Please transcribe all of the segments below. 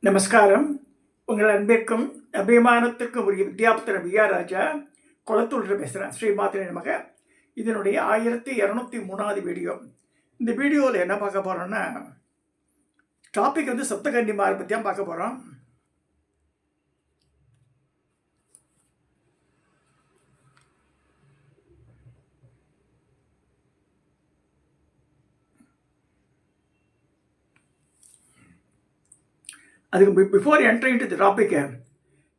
நமஸ்காரம். உங்கள் அன்பிற்கும் அபிமானத்திற்கும் உரிய வித்யாபுத்திர வி ஆர் ராஜா குளத்தூரில் பேசுகிறேன். ஸ்ரீ மாத்திரை நமக. இதனுடைய 1203வது வீடியோ. இந்த வீடியோவில் என்ன பார்க்க போகிறோன்னா, டாபிக் வந்து சப்தகன்னிமாரை பற்றி தான் பார்க்க போகிறோம். அதுக்கு before entering to the topic,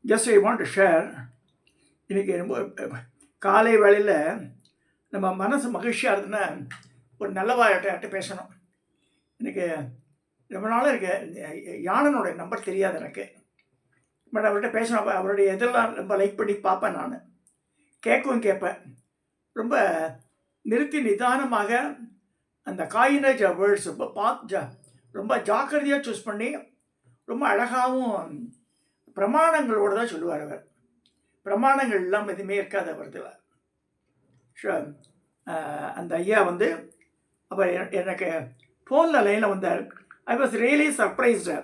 just I want to share. இன்றைக்கி ரொம்ப காலை வேளையில் நம்ம மனசு மகிழ்ச்சியாக இருந்ததுன்னா ஒரு நல்ல வார்த்தை பேசணும். எனக்கு ரொம்ப நாளாக இருக்கு யானனுடைய நம்பர் தெரியாது எனக்கு. பட் அவர்கிட்ட பேசணும். அவருடைய இதெல்லாம் ரொம்ப லைக் பண்ணி பார்ப்பேன், நான் கேட்கவும் கேட்பேன். ரொம்ப நிறுத்தி நிதானமாக அந்த காயினேஜ் வேர்ட்ஸ் ரொம்ப ஜாக்கிரதையாக சூஸ் பண்ணி ரொம்ப அழகாகவும் பிரமாணங்களோடு தான் சொல்லுவார் அவர். பிரமாணங்கள் இல்லாமல் எதுவுமே இருக்காது அவரதில். அந்த ஐயா வந்து அப்போ எனக்கு ஃபோனில் லைனில் வந்தார். I was really surprised.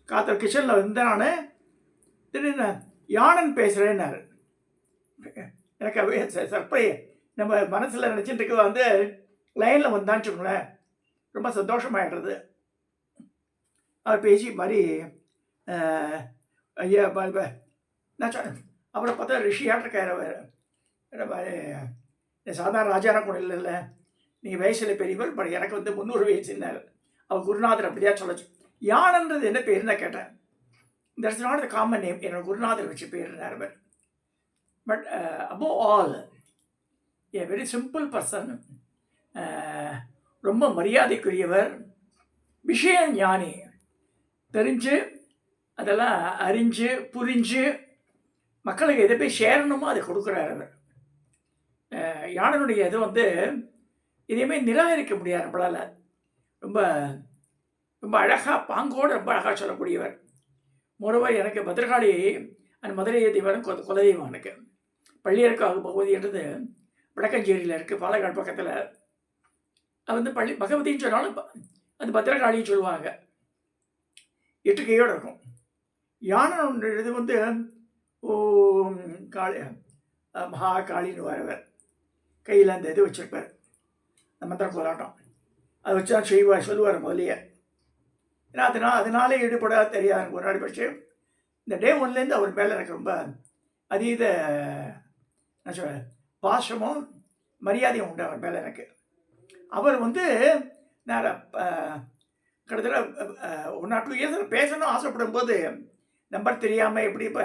காத்தர் கிச்சனில் வந்து நான் திடீர்னு யானன் பேசுகிறேன்னாரு. எனக்கு சர்ப்ரைஸ். நம்ம மனசில் நினச்சிட்டு இருக்க வந்து லைனில் வந்தான்னு வச்சுக்கோங்களேன், ரொம்ப சந்தோஷமாகிடுறது. அவர் பேசி மாதிரி ஐயா நான் சொன்னேன். அவரை பார்த்தா ரிஷியாட்டு இருக்கார் அவர். சாதாரண ராஜான கூட இல்லை, நீங்கள் வயசில் பெரியவர், பட் எனக்கு வந்து 300 வயசுன்னார். அவர் குருநாதர் அப்படியா சொல்லச்சு. யானன்றது என்ன பேருன்னு தான் கேட்டேன். That's not the common name, என்னோட குருநாதர் வச்சு பேருன்னார் அவர். But above all a very simple person. ரொம்ப மரியாதைக்குரியவர், விஷய ஞானி. தெரிஞ்சு அதெல்லாம் அறிஞ்சு புரிஞ்சு மக்களுக்கு எதை போய் சேரணுமோ அதை கொடுக்குறாரு அவர். யானனுடைய இது வந்து இதையுமே நிராகரிக்க முடியாது நம்மளால். ரொம்ப ரொம்ப அழகாக பாங்கோடு ரொம்ப அழகாக சொல்லக்கூடியவர். மொரவர் எனக்கு பத்திரகாளி அந்த மதுரை தெய்வம் குலதெய்வம். எனக்கு பள்ளியரக்காக பகவதின்றது வடக்கஞ்சேரியில் இருக்குது, பாலக்காடு பக்கத்தில். அது வந்து பகவதின்னு சொன்னாலும் அது பத்திரகாளின்னு சொல்லுவாங்க. 8 கையோடு இருக்கும். யானை இது வந்து ஓம் காளி மகா காளின்னு வரவர். கையில் அந்த இது வச்சுருப்பார், அந்த மந்திர போராட்டம். அதை வச்சு தான் சொல்லுவார் முதலியே. ஏன்னா அதனாலே ஈடுபட தெரியாது ஒரு நாள் பட்சம். இந்த டே ஒன்லேருந்து அவர் மேலே எனக்கு ரொம்ப அதீத நான் சொல்ல பாசமும் மரியாதையும் உண்டு அவர் மேலே எனக்கு. அவர் வந்து நான் கிட்டத்தட்ட 1 or 2 இயர்ஸ் பேசணும் ஆசைப்படும் போது நம்பர் தெரியாமல் எப்படி இப்போ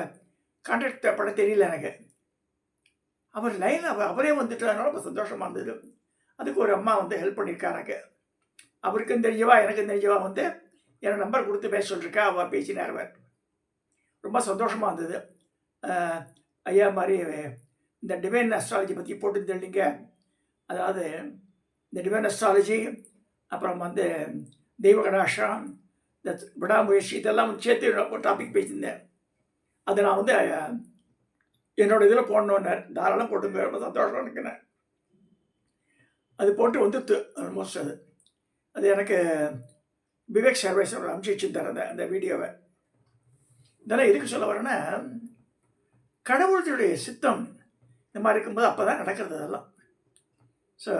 கான்டாக்ட் பட தெரியல எனக்கு. அவர் லைனில் அவரே வந்துட்டதுனால ரொம்ப சந்தோஷமாக இருந்தது. அதுக்கு ஒரு அம்மா வந்து ஹெல்ப் பண்ணியிருக்கா எனக்கு. அவருக்கும் தெரிஞ்சவா எனக்கும் தெரிஞ்சவா வந்து எனக்கு நம்பர் கொடுத்து பேச சொல்லியிருக்கா. அவள் பேசினார். அவர் ரொம்ப சந்தோஷமாக இருந்தது. ஐயா மாதிரி இந்த டிவைன் அஸ்ட்ராலஜி பற்றி போட்டு தெரியலிங்க. அதாவது இந்த டிவைன் அஸ்ட்ராலஜி, அப்புறம் வந்து தெய்வ கடாட்சம், இந்த விடாமுயற்சி, இதெல்லாம் வந்து சேர்த்து ஒரு டாபிக் பேசியிருந்தேன். அதை நான் வந்து என்னோடய இதில் போடணுன்னார். தாராளம் போட்டு ரொம்ப சந்தோஷம் இருக்குன்னு. அது போட்டு வந்துட்டு ஆல்மோஸ்ட் அது எனக்கு விவேக் சர்வேஸ் அனுப்பிச்சிருந்தார் அந்த வீடியோவை. இதெல்லாம் எதுக்கு சொல்ல வரேன்னா, கடவுளுடைய சித்தம் இந்த மாதிரி இருக்கும்போது அப்போ தான் நடக்கிறது அதெல்லாம். ஸோ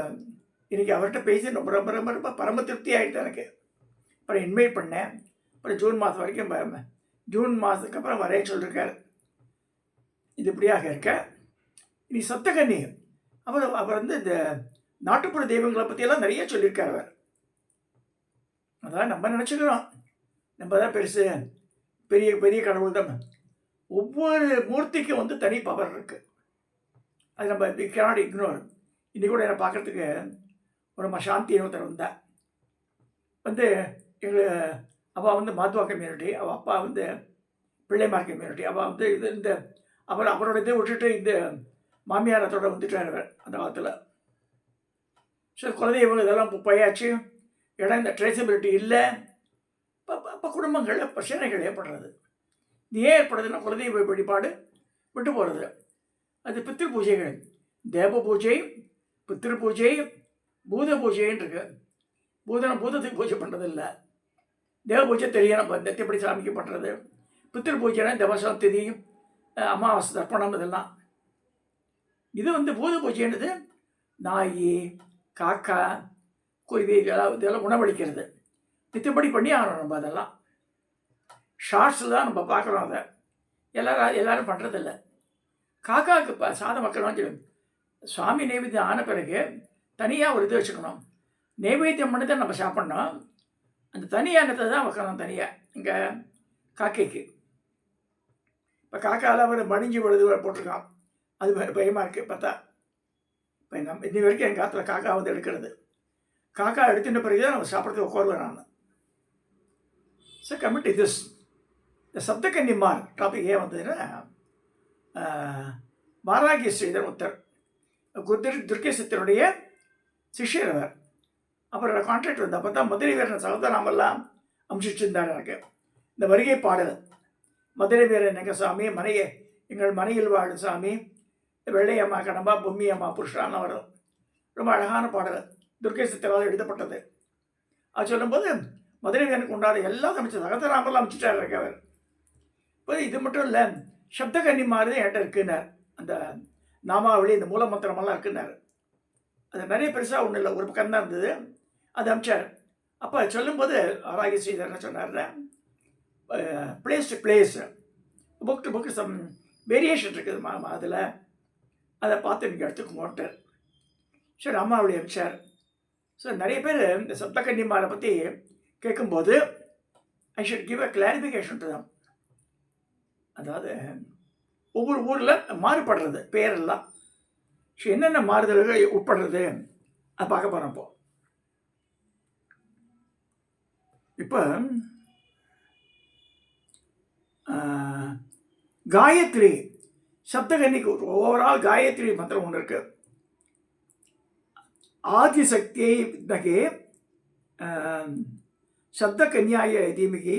இன்றைக்கி அவர்கிட்ட பேசி ரொம்ப ரொம்ப ரொம்ப ரொம்ப பரம திருப்தி ஆகிடுது எனக்கு. அப்புறம் இன்வைட் பண்ணேன். அப்புறம் ஜூன் மாதம் வரைக்கும், ஜூன் மாதத்துக்கு அப்புறம் வரைய சொல்லியிருக்கார். இது இப்படியாக இருக்க இனி சப்தகன்னி அவர் வந்து இந்த நாட்டுப்புற தெய்வங்களை பற்றியெல்லாம் நிறைய சொல்லியிருக்கார் அவர். அதான் நம்ம நினச்சிக்கிறோம் நம்ம தான் பெருசு, பெரிய பெரிய கடவுள் தான். ஒவ்வொரு மூர்த்திக்கும் வந்து தனி பவர் இருக்குது. அது நம்ம கேனாட் இக்னோர். இன்றைக்கி கூட என்னை பார்க்குறதுக்கு ஒரு சாந்தி ஒருத்தர் வந்தாள். வந்து எங்கள் அவள் வந்து மாத்வா கம்யூனிட்டி, அவள் அப்பா வந்து பிள்ளைமார் கம்யூனிட்டி. அவள் வந்து இந்த அவரோட இதை விட்டுட்டு இந்த மாமியாரத்தோட வந்துட்டார் அவர் அந்த காலத்தில். ஸோ குலதெய்வங்கள் இதெல்லாம் போயாச்சு. இடம் இந்த ட்ரேசபிலிட்டி இல்லை. அப்போ குடும்பங்களில் பிரச்சனைகள் ஏற்படுறது. இது ஏன் ஏற்படுறதுன்னா குலதெய்வ வழிபாடு விட்டு போகிறது. அது பித்திரு பூஜைகள், தேவ பூஜை, பித்திரு பூஜை, பூத பூஜைன்னு இருக்கு. பூதத்துக்கு பூஜை பண்ணுறதில்லை. தேவ பூஜை தெரியும், நம்ம எப்படி சாமிக்கு பண்ணுறது. பித்திரு பூஜைனா தவசம் திதி அமாவாசை தர்ப்பணம் இதெல்லாம். இது பூத பூஜைன்றது நாய் காக்கா குருவி இதெல்லாம் உணவளிக்கிறது. மித்தபடி பண்ணி ஆகணும் நம்ம. அதெல்லாம் ஷார்ட்ஸில் தான் நம்ம பார்க்குறோம். அதை எல்லாரும் பண்ணுறதில்ல. காக்காவுக்கு சாதம் வைக்கணும். சுவாமி நைவேத்தியம் ஆன பிறகு தனியாக ஒரு இது வச்சுக்கணும். நைவேத்தியம் பண்ணி தான் நம்ம சாப்பிட்ணும். அந்த தனியானத்தை தான் வைக்கணும் தனியாக. இங்கே காக்கைக்கு இப்போ காக்காவில் ஒரு மடிஞ்சு விழுது போட்டிருக்கான். அது பயமாக இருக்குது பார்த்தா. இப்போ நம்ம இன்னி வரைக்கும் எங்கள் காலத்தில் காக்கா எடுக்கிறது. காக்கா எடுத்துட்ட பிறகு தான் நம்ம சாப்பிட்றதுக்கு உட்காருவேன் நான். ஸோ கமிட் திஸ் இந்த சப்தகன்னிமார் டாபிக் ஏன் வந்ததுன்னா, வாராகி ஸ்ரீதர் ஒருத்தர் துர்க்கேசத்தினுடைய சிஷ்யர் அவர். அப்புறம் கான்ட்ராக்ட் வந்து அப்போ தான் மதுரை வீரன் சகோதராமெல்லாம் அமுச்சிருந்தார் எனக்கு. இந்த வருகை பாடல் மதுரை வீரன் எங்கள் சாமி எங்கள் மனையில் வாழும் சாமி வெள்ளையம்மா கடம்பா பொம்மி அம்மா புருஷான்னு வரும். ரொம்ப அழகான பாடல், துர்க்கேசத்திரால் எழுதப்பட்டது. அது சொல்லும்போது மதுரை வீரனுக்கு உண்டாத எல்லாம் அமைச்சர் சகோதராமெல்லாம் அமைச்சிட்டார் இருக்கு அவர். இப்போ இது மட்டும் இல்லை, சப்தகன்னிமார் என்கிட்ட இருக்குன்னார். அந்த நாமாவளி இந்த மூலமந்திரமெல்லாம் இருக்குன்னார். அது நிறைய பெருசாக ஒன்றும் இல்லை, ஒரு பக்கம் தான் இருந்தது. அது அமிச்சார். அப்போ சொல்லும்போது ஆராகி ஸ்ரீதர்னு சொன்னார், place to place book to book some variation இருக்குது மாமா, அதில் அதை பார்த்து நீங்கள் எடுத்துக்கோட்டார். சரி அம்மாவளி அமிச்சார். ஸோ நிறைய பேர் இந்த சப்தகன்னிமாரை பற்றி கேட்கும்போது I should give a clarification to them. அதாவது ஒவ்வொரு ஊரில் மாறுபடுறது பேரெல்லாம். ஸோ என்னென்ன மாறுதல்கள் உட்படுறது அதை பார்க்க போகிறோம். இப்போ காயத்ரி சப்தகன்னிக்கு ஓவரால் காயத்ரி மந்திரம் ஒன்று இருக்கு. ஆதிசக்தியை வித்மகே சப்தகன்யாய தீமகி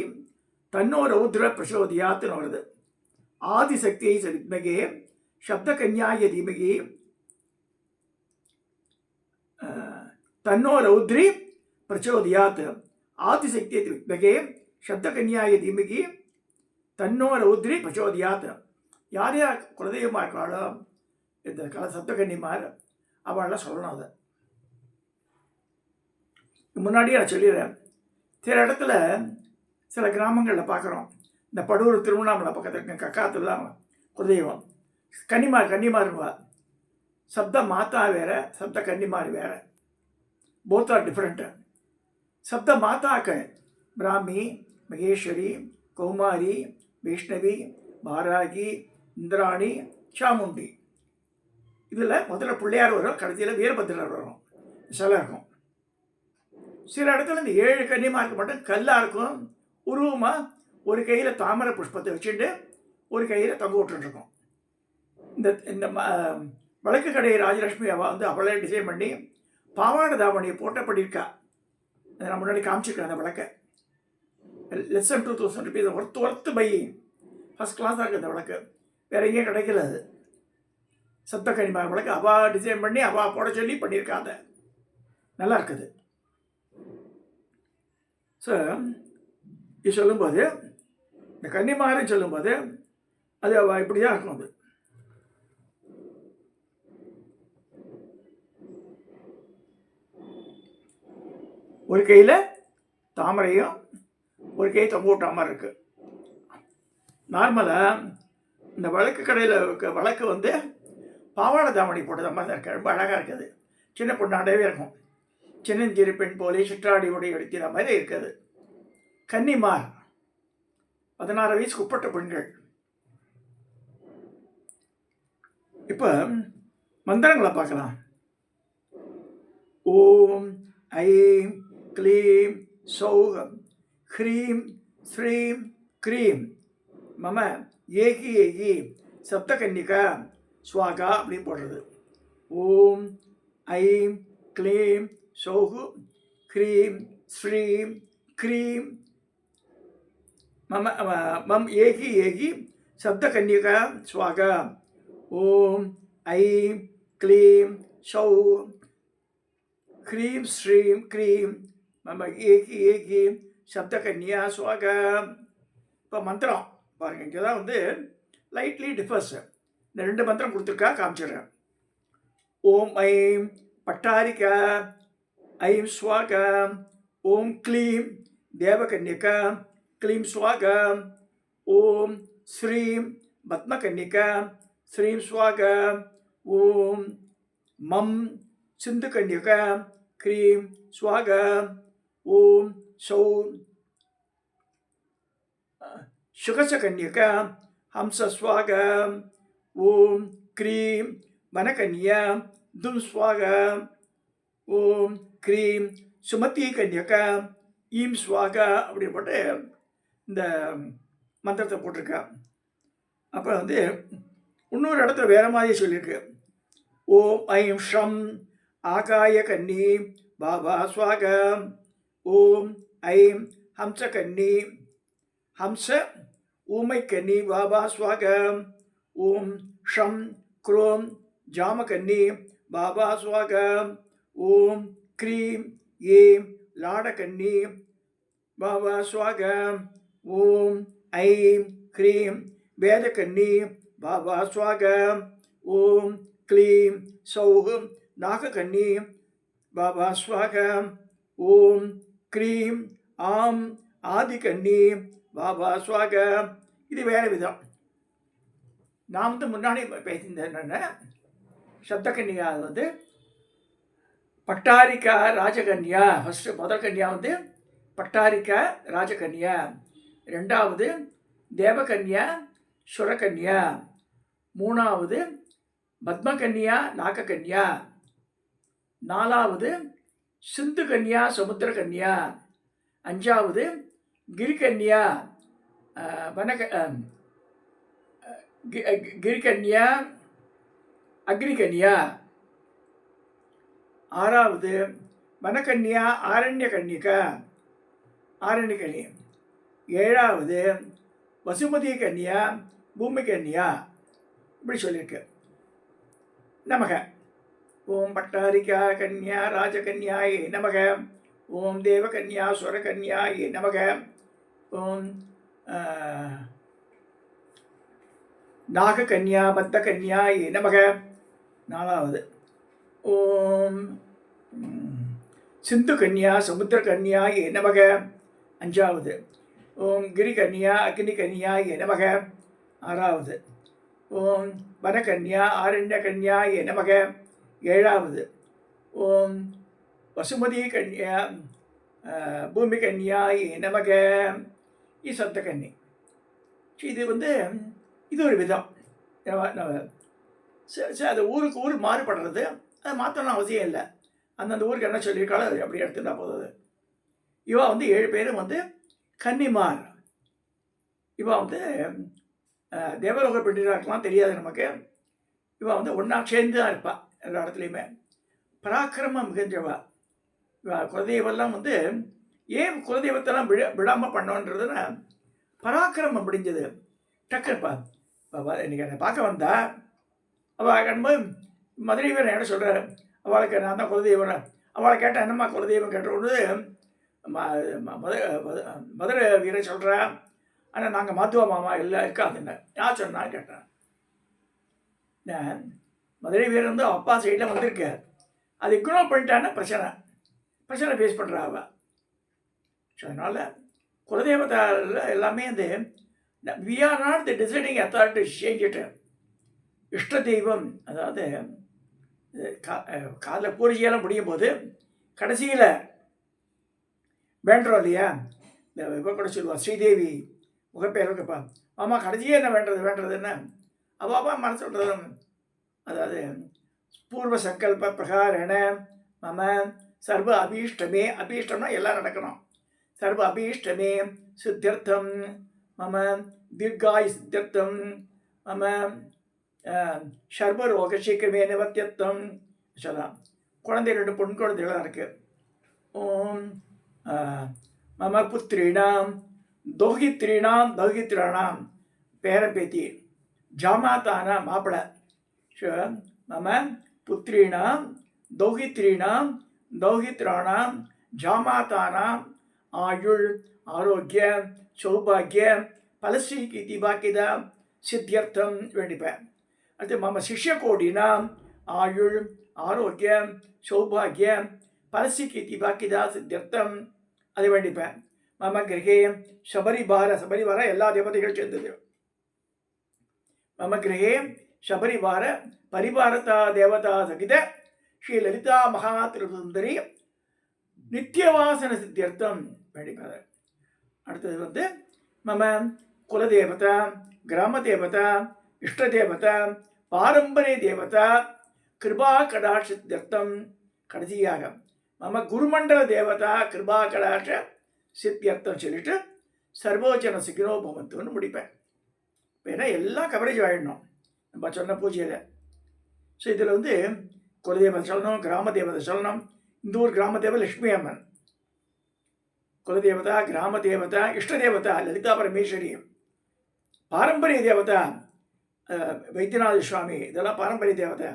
தன்னோ ரௌத்ர பிரசோதியாத்துன்னு வருது. ஆதிசக்தியை வித்மகே சப்தகன்யாய தீமகி தன்னோ ரௌத்ரி பிரச்சோதியாத். ஆதிசக்தியை வித்மகே சப்தகன்யாய தீமகி தன்னோ ரௌத்ரி பிரச்சோதியாத். யார் யார் குலதெய்வமாக இருக்காளோ இந்த சப்தகன்னிமார் அவளெல்லாம் சொல்லணும். அதை முன்னாடியே நான் சொல்லிடுறேன். சில இடத்துல சில கிராமங்களில் பார்க்குறோம், இந்த படூர் திருவண்ணாமலை பக்கத்தில் இருக்க கக்காத்துலாம் குலதெய்வம் கன்னிமாருவா. சப்த மாதா வேறு, சப்த கன்னிமார் வேறு. Both are different. சப்த மாதாக்கள் பிராமி, மகேஸ்வரி, கௌமாரி, வைஷ்ணவி, பாராகி, இந்திராணி, சாமுண்டி. இதில் முதல்ல பிள்ளையார் வரும், கடைசியில் வீரபத்திரர் வரும். சிலை இருக்கும். சில இடத்துல இந்த 7 கன்னிமாருக்கு மட்டும் கல்லாக இருக்கும். உருவமாக ஒரு கையில் தாமரை புஷ்பத்தை வச்சுட்டு ஒரு கையில் தொங்க விட்டுருக்கோம். இந்த வழக்கு கடை ராஜலட்சுமி அவளே டிசைன் பண்ணி பாவாடை தாவணியை போட்டப்படியிருக்கா. அதை நான் முன்னாடி காமிச்சிருக்கேன். அந்த வழக்கை less than 2000 rupees worth by first கிளாஸாக இருக்குது. அந்த வழக்கு வேறு எங்கேயும் கிடைக்கல. அது சப்தகன்னிமார் வழக்கு அவள் டிசைன் பண்ணி அவள் போட சொல்லி பண்ணியிருக்காங்க. நல்லா இருக்குது. ஸோ இது சொல்லும்போது இந்த கன்னிமாரின்னு சொல்லும்போது அது இப்படி தான் இருக்கும். அது ஒரு கையில் தாமரையும் ஒரு கை தொங்க விட்ட மாதிரி இருக்குது. நார்மலாக இந்த வழக்கு கடையில் வழக்கு பாவாடை தாமணி போட்டது மாதிரி தான் இருக்குது. ரொம்ப அழகாக இருக்குது. சின்ன பொண்ணாடவே இருக்கும். சின்னஞ்சிறு பெண் போலே சிற்றாடி உடைய எடுத்தின மாதிரி இருக்குது. கன்னிமார் 16 வயசுக்கு உட்பட்ட பெண்கள். இப்போ மந்திரங்களை பார்க்கலாம். ஓம் ஐம் க்ளீம் சௌகம் ஹ்ரீம் ஸ்ரீம் க்ரீம் மம ஏகி ஏகி சப்தகன்னிகா ஸ்வாகா அப்படின்னு போடுறது. ஓம் ஐம் க்ளீம் சௌகு ஹ்ரீம் ஸ்ரீம் க்ரீம் மம் ஏகி ஏகி சப்தகன்னிகா ஸ்வாகா. ஓம் ஐம் க்ளீம் சௌ ஹ்ரீம் ஸ்ரீம் க்ரீம் மம ஏகி ஏகி சப்தகன்யா ஸ்வாகா. இப்போ மந்திரம் பாருங்கள், இங்கே தான் வந்து லைட்லி டிஃபர்ஸ். இந்த 2 மந்திரம் கொடுத்துருக்கா, காமிச்சிடுறேன். ஓம் ஐம் பட்டாரிகா ஐம் ஸ்வாகா. ஓம் க்ளீம் தேவகன்யகா க்ளீம் ஸ்வாகா. ஓம் ஸ்ரீம் பத்மகன்யகா ஸ்ரீம் ஸ்வாகா. ஓம் மம் சிந்துகன்யகா க்ரீம் ஸ்வாகா. ஓம் சௌம் சுகசகன்யகா ஹம்ச ஸ்வாகா. ஓம் க்ரீம் வனகன்யா தும் ஸ்வாகா. ஓம் க்ரீம் சுமதி கன்யகா ஈம் ஸ்வாகா. அப்படி போட்டு இந்த மந்திரத்தை போட்டிருக்கா. அப்புறம் வந்து இன்னொரு இடத்துல வேற மாதிரி சொல்லியிருக்கு. ஓம் ஐம் ஷம் ஆகாய கன்னி பாபா ஸ்வாகா. ஓம் ஐம் ஹம்ச கன்னி ஹம்ச ஊமை கன்னி பாபா ஸ்வாகா. ஓம் ஷம் குரோம் ஜாமகன்னி பாபா ஸ்வாகா. ஓம் க்ரீம் ஏம் லாடகன்னி பாபா ஸ்வாகா. ஓம் ஐம் க்ரீம் வேதகன்னி பாபா ஸ்வாகா. ஓம் க்ளீம் சௌஹ் நாககன்னி பாபா ஸ்வாகா. ஓம் க்ரீம் ஆம் ஆதிகன்னி பாபா ஸ்வாகா. இது வேறு விதம். நான் வந்து முன்னாடி பேசியிருந்தேன் என்னென்ன சப்தகன்யா வந்து பட்டாரிகா ராஜகன்யா. ஃபஸ்ட்டு முதல் கன்யா வந்து பட்டாரிகா ராஜகன்யா. 2வது தேவகன்யா சுரகன்யா. 3வது பத்மகன்யா நாககன்யா. 4வது சிந்துகன்யா சமுத்திரகன்யா. 5வது கிரிகன்யா கிரிகன்யா அக்னிகன்யா. 6வது வனகன்யா ஆரண்யகன்னிகா ஆரண்யகனி. 7வது வசுமதி கன்யா பூமிகன்யா. இப்படி சொல்லியிருக்கு. நமக. ஓம் பட்டாரிகா கன்யா ராஜகன்யாயே நமக. ஓம் தேவகன்யா சுரகன்யாயே நமக. ஓம் நாககன்யா பத்தகன்யாயே நமக. 4வது ஓம் சிந்து கன்யா சமுத்திரகன்யாயே நமக. 5வது ஓம் கிரிகன்யா அக்னிகன்யாயே நமக. 6வது ஓம் வனகன்யா ஆரண்யகன்யாயே நமக. 7வது ஓம் வசுமதி கன்யா பூமிகன்யாயே நமக. இது சப்தகன்னி. இது வந்து இது ஒரு விதம். அது ஊருக்கு ஊர் மாறுபடுறது. அதை மாற்றணும் அவசியம் இல்லை. அந்தந்த ஊருக்கு என்ன சொல்லியிருக்காளோ அது அப்படி எடுத்துட்டா போகுது. இவா வந்து 7 பேரும் வந்து கன்னிமார். இவா வந்து தேவலோக பெண்டிராக இருக்கலாம், தெரியாது நமக்கு. இவன் வந்து ஒன்றா சேர்ந்து தான் இருப்பாள் எல்லா இடத்துலையுமே. பராக்கிரமம் மிகுந்தவா. குலதெய்வெல்லாம் வந்து ஏன் குலதெய்வத்தெல்லாம் விடாமல் பண்ணோன்றதுன்னா பராக்கிரமம் முடிஞ்சது. டக்குப்பா இன்றைக்கி என்னை பார்க்க வந்தா அவள் கண்போது மதுரை வீரன் என்ன சொல்கிறார், அவளுக்கு நான் தான் குலதெய்வம். அவளை கேட்டால் என்னம்மா குலதெய்வம் கேட்டபொழுது மதுரை வீரன் சொல்கிறா, ஆனால் நாங்கள் மாத்துவா மாமா இல்லை இருக்காதுன்னு யார் சொன்னான்னு கேட்டேன். நான் மதுரை வீரன் வந்து அப்பா சைடில் வந்திருக்கார். அது இக்னோர் பண்ணிட்டான்னா பிரச்சனை ஃபேஸ் பண்ணுறா அவள். ஸோ அதனால் குலதெய்வத்தால் எல்லாமே வந்து we are not the deciding authority change it. இஷ்ட தெய்வம், அதாவது காதில் பூரிஜையெல்லாம் முடியும் போது கடைசியில் வேண்டுறோம் இல்லையா, இந்த இவ கூட சொல்லுவா ஸ்ரீதேவி முகப்பேர் இருக்குப்பா, மாமா கடைசியே என்ன வேண்டுறதுன்னா அவாப்பா மனசு சொல்கிறது. அதாவது பூர்வ சங்கல்ப பிரகாரண மம சர்வ அபீஷ்டமே, அபீஷ்டம்னா எல்லாம் நடக்கணும். சர்வ அபீஷ்டமே சித்தியர்த்தம் மம தீர்காய் சித்தியர்த்தம் மம சர்வரோக சீக்கிரமே நிவர்த்தியத்தம் சொல்லலாம். குழந்தை 2 பொன் குழந்தைகளாக இருக்குது. ஓம் மம புத்திரீணாம் தௌகித்ராணாம் பேரம்பேத்தி ஜாமாத்தானா மாப்பிள. மம புத்திரீணாம் தௌகித்ராணாம் ஜாமாத்தானாம் ஆயுள் ஆரோக்கிய சௌபாகிய பலஸ்ரீ கீர்த்தி பாக்கியதா சித்தியர்த்தம் வேண்டிப்பேன். அடுத்து மம சிஷ்ய கோடினா ஆயுள் ஆரோக்கிய சௌபாகிய பலஸ்ரீ கீர்த்தி பாக்கியதா சித்தியர்த்தம் அது வேண்டிப்பேன். மம கிரகே சபரிவார எல்லா தேவதைகள் சேர்ந்தது. மம கிரகே சபரிவார பரிவாரதா தேவதா சகித ஸ்ரீ லலிதா மகா திருசுந்தரி நித்தியவாசன சித்தியர்த்தம் வேண்டிப்பார். அடுத்தது மம குலதேவதா கிராம தேவதா இஷ்ட தேவதா பாரம்பரிய தேவதா கிருபா கடாட்ச சித்தியர்த்தம். கடைசியாக மம குருமண்டல தேவதா கிருபா கடாட்ச சித்தியர்த்தம் சொல்லிட்டு சர்வோச்சன சிக்கினோ பவந்துன்னு முடிப்பேன். ஏன்னா எல்லாம் கவரேஜ் ஆகிடணும் நம்ம சொன்ன பூஜையில். ஸோ இதில் குலதேவதை சொல்லணும், கிராம தேவதை சொல்லணும். இந்த ஊர் கிராம தேவதை லட்சுமி அம்மன், குலதேவதா கிராம தேவதா இஷ்ட தேவதா லலிதா பரமேஸ்வரி, பாரம்பரிய தேவதா வைத்தியநாத சுவாமி, இதெல்லாம் பாரம்பரிய தேவதை.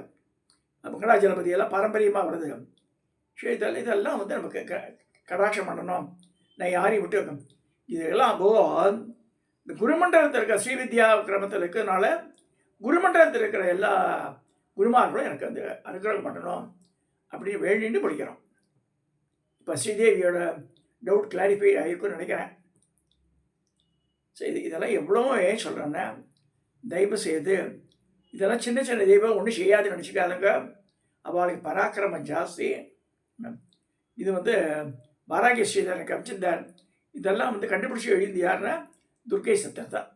மங்களாஜலபதி எல்லாம் பாரம்பரியமாக வருது. ஸோ இதெல்லாம் நமக்கு கடாட்சம் பண்ணணும். நான் யாரையும் விட்டு இதெல்லாம் இந்த குருமண்டலத்தில் இருக்கிற ஸ்ரீவித்யா கிரமத்தில் இருக்கிறதுனால குருமண்டலத்தில் இருக்கிற எல்லா குருமார்களும் எனக்கு அந்த அனுகிரகம் பண்ணணும் அப்படின்னு வேண்டிட்டு படிக்கிறோம். இப்போ ஸ்ரீதேவியோட டவுட் கிளாரிஃபை ஆகிருக்குன்னு நினைக்கிறேன். ஸோ இதெல்லாம் எவ்வளவோ ஏன் சொல்கிறேன்னா, தயவு செய்து இதெல்லாம் சின்ன சின்ன தெய்வம் ஒன்றும் செய்யாதுன்னு நினச்சிக்காதுங்க. அவளுக்கு பராக்கிரமம் ஜாஸ்தி. இது வாராகி ஸ்ரீதரனுக்கு அமைச்சிருந்தார். இதெல்லாம் கண்டுபிடிச்சி எழுதி யாருன்னா துர்க்கை சத்தர் தான்.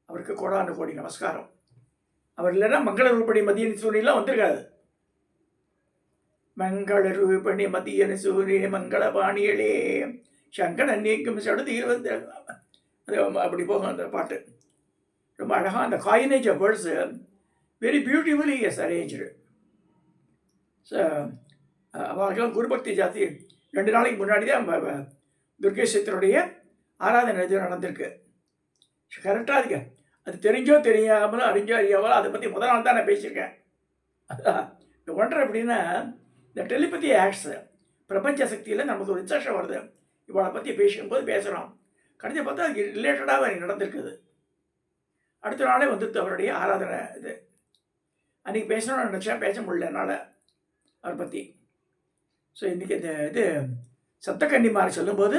அவருக்கு கோடான கோடி நமஸ்காரம். அவர் இல்லைன்னா மங்கள ரூபணி மதியனி சூரியெல்லாம் வந்திருக்காது. மங்கள ரூபணி மதியனி சூரிய மங்கள பாணியலே சங்கடன் நீக்கும் சடுதியில் அது அப்படி போகும் அந்த பாட்டு. ரொம்ப அழகாக அந்த coinage of words very beautifully as arrange. So அவர்களும் குருபக்தி ஜாஸ்தி. 2 நாளைக்கு முன்னாடி தான் துர்க்கை சத்திரனுடைய ஆராதனை நடந்திருக்கு. கரெக்டாக இருக்கு. அது தெரிஞ்சோ தெரியாமலோ அறிஞ்சோ அறியாமலோ அதை பற்றி முதல் நாள் தான் நான் பேசியிருக்கேன். அதான் இந்த ஒன்றரை எப்படின்னா, இந்த டெலிபதி ஆக்ட்ஸ் பிரபஞ்ச சக்தியில் நமக்கு ஒரு ரிசர்ஷன் வருது. இவளை பற்றி பேசும்போது பேசுகிறோம். கடைசி பார்த்தா அது ரிலேட்டடாக நடந்திருக்குது. அடுத்த நாளே அவருடைய ஆராதனை இது. அன்றைக்கி பேசணும்னு நினச்சேன், பேச முடியல என்னால் அவரை பற்றி. ஸோ இன்றைக்கி இது சப்தகன்னிமார் சொல்லும்போது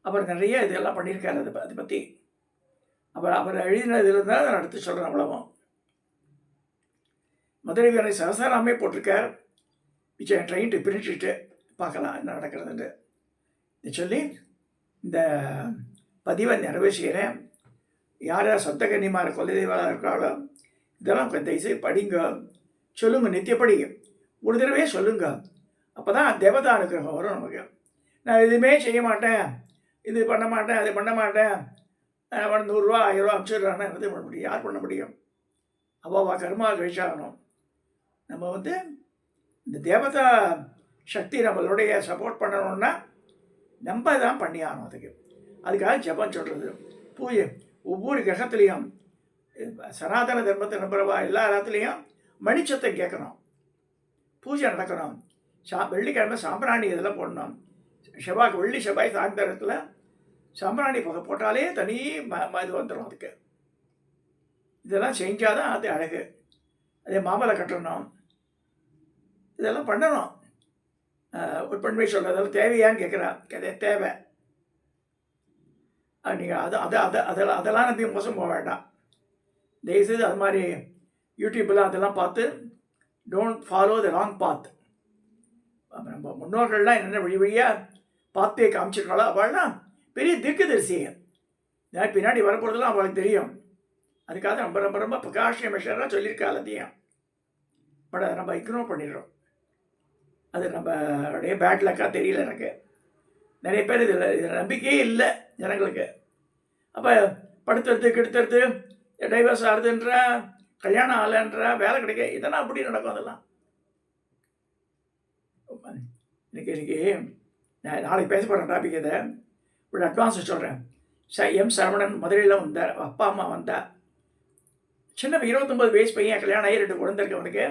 அவர் நிறைய இதெல்லாம் பண்ணியிருக்காரு. அதை பற்றி அவர் எழுதினதில் இருந்தால் அதை அடுத்து சொல்கிறேன். அவ்வளவும் மதுரை வீரனை சகசாராமே போட்டிருக்கார். விச் ஐ ட்ரைங் டு பிரிச்சுட்டு பார்க்கலாம் என்ன நடக்கிறதுன்னு இது சொல்லி இந்த பதிவை நிறைவு செய்கிறேன். யார் யார் சப்தகன்னிமார் கொல்லைதெய்வாக இருக்காளோ இதெல்லாம் தயவுசெய்து படிங்க, சொல்லுங்க, நித்தியப்படிங்க, ஒரு தடவையே சொல்லுங்க. அப்போ தான் தேவதா அனுகிரகம் வரும் நமக்கு. நான் எதுவுமே செய்ய மாட்டேன், இது பண்ண மாட்டேன், அது பண்ண மாட்டேன், 100 ரூபா 1000 ரூபா அனுப்பிச்சிடுறான்னா எது பண்ண முடியும்? யார் பண்ண முடியும்? அவ்வளோ கர்மா கழிச்சாகணும். நம்ம இந்த தேவதா சக்தி நம்மளுடைய சப்போர்ட் பண்ணணுன்னா நம்ம தான் பண்ணி ஆகணும். அதுக்காக ஜபம் சொல்கிறது, பூஜை. ஒவ்வொரு கிரகத்துலேயும் சனாதன தர்மத்தை நம்புறவா எல்லா இடத்துலையும் மணிச்சத்தை கேட்கணும், பூஜை நடக்கணும். வெள்ளிக்கிழமை சாம்பிராணி இதெல்லாம் போடணும். செவ்வாய்க்கு வெள்ளி செவ்வாய் சாயந்தரத்தில் சாம்பிராணி புகை போட்டாலே தனி இது வந்துடும். அதுக்கு இதெல்லாம் செஞ்சால் தான் அது அழகு. அதே மாமலை கட்டணும், இதெல்லாம் பண்ணணும். ஒரு பெண்மை சொல்கிறதெல்லாம் தேவையான்னு கேட்குறா. தேவை. நீங்கள் அதெல்லாம் நம்பி மோசம் போக வேண்டாம். தயவுசெய்து அது மாதிரி யூடியூப்லாம் அதெல்லாம் பார்த்து டோன்ட் ஃபாலோ த ராங் பாத். நம்ம முன்னோர்கள்லாம் என்னென்ன வழி வழியாக பார்த்தே காமிச்சிருக்காளோ அவள்லாம் பெரிய தீர்க்கதரிசி. பின்னாடி வரப்போகிறதுலாம் அவளுக்கு தெரியும். அதுக்காக ரொம்ப ரொம்ப ரொம்ப பிரகாஷ் மிஷன்லாம் சொல்லியிருக்கா எல்லாத்தையும். பட் அதை நம்ம இக்னோர் பண்ணிடுறோம். அது நம்மளுடைய பேட் லக்காக தெரியல எனக்கு. நிறைய பேர் இதில் நம்பிக்கையே இல்லை ஜனங்களுக்கு. அப்போ படுத்துறது கெடுத்துறது, டைவர்ஸ் ஆகுதுன்ற, கல்யாணம் ஆகலைன்ற, வேலை கிடைக்க, இதெல்லாம் அப்படி நடக்கும். அதெல்லாம் இன்னைக்கு நான் நாளைக்கு பேச போகிறேன் டாபிக். இதை ஒரு அட்வான்ஸை சொல்கிறேன். எம் சரவணன் மதுரையில் வந்தார். அப்பா அம்மா வந்தார். சின்ன 29 வயசு பையன், கல்யாணம் ஆகி 2 குழந்தை இருக்கு அவனுக்கு.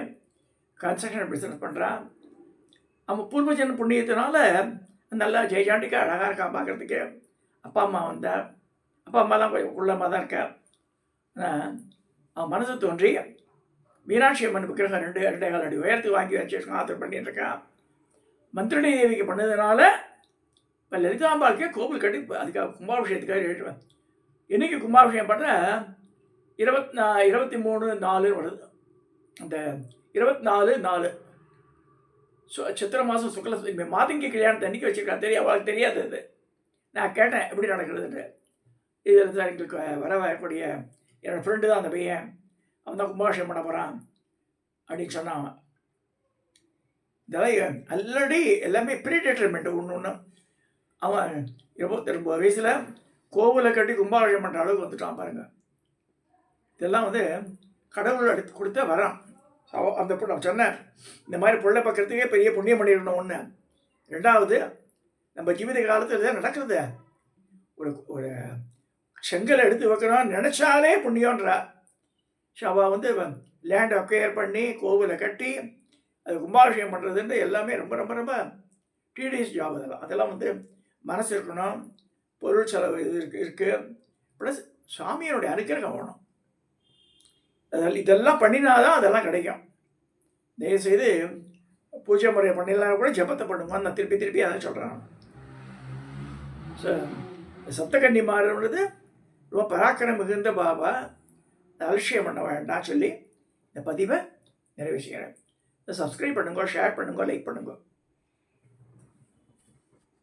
கன்ஸ்ட்ரக்ஷன் பிஸ்னஸ் பண்ணுறான். அவன் பூர்வஜன் புண்ணியத்தினால நல்லா ஜெய்சாண்டிக்கா அழகாக இருக்கான் பார்க்குறதுக்கு. அப்பா அம்மா வந்தா, அப்பா அம்மாலாம் கொஞ்சம் குள்ளமாக தான் இருக்கா. ஆனால் அவன் மனசு தோன்றி மீனாட்சி அம்மன் விக்கிரகம் 2.25 அடி உயரத்துக்கு வாங்கி வச்சுருக்கான். ஆத்தர் பண்ணிட்டு இருக்கான். மந்திரணி தேவிக்கு பண்ணதுனால இப்போ லலிதாம்பாளுக்கே கோவில் கட்டி அதுக்காக கும்பாபிஷேகத்துக்காக எழுதுவேன். என்னைக்கு கும்பாபிஷேகம் பண்ணால் 23/4 வருது. அந்த 24/4 சித்திரை மாதம் சுக்ல மாதங்கி கல்யாணத்தை அன்றைக்கி வச்சுருக்கான். அவளுக்கு தெரியாது அது. நான் கேட்டேன் எப்படி நடக்கிறதுன்னு. இதில் தான் எங்களுக்கு வரக்கூடிய என்னோடய ஃப்ரெண்டு தான் அந்த பையன், அவன் தான் கும்பாபிஷேகம் பண்ண போகிறான் அப்படின்னு சொன்னான். இதெல்லாம் ஆல்ரெடி எல்லாமே ப்ரீடெட்டர்மெண்ட். ஒன்று அவன் 29 வயசில் கோவிலை கட்டி கும்பாபிஷேகம் பண்ணுற அளவுக்கு வந்துட்டான் பாருங்கள். இதெல்லாம் கடவுள் எடுத்து கொடுத்த வரான். அந்த பொண்ணு நான் சொன்னேன், இந்த மாதிரி பொருளை பார்க்குறதுக்கே பெரிய புண்ணியம் பண்ணிடணும். ஒன்று. ரெண்டாவது, நம்ம ஜீவித காலத்தில் நடக்கிறது ஒரு ஒரு செங்கலை எடுத்து வைக்கணும்னு நினச்சாலே புண்ணியன்றா. ஸோ அவள் லேண்ட் அக்வயர் பண்ணி கோவிலை கட்டி அது கும்பாபிஷேகம் பண்ணுறதுன்ற எல்லாமே ரொம்ப ரொம்ப ரொம்ப டிடிஎஸ் ஜாப். அதெல்லாம் மனசு இருக்கணும், பொருள் செலவு இது இருக்குது, ப்ளஸ் சாமியோடைய அனுக்கிரகம் வேணும். இதெல்லாம் பண்ணினாதான் அதெல்லாம் கிடைக்கும். தயவுசெய்து பூஜை முறையை பண்ணிடலாம் கூட ஜபத்தை பண்ணுவான்னு நான் திருப்பி அதை சொல்கிறேன். ஸோ சப்தகன்னி மாறுன்றது ரொம்ப பராக்கிரம் மிகுந்த பாபா, அலட்சியம் பண்ண வேண்டாம் சொல்லி இந்த பதிவை நிறைவு செய்கிறேன். சப்ஸ்கிரைப் பண்ணுங்க, ஷேர் பண்ணுங்க, லைக் பண்ணுங்க.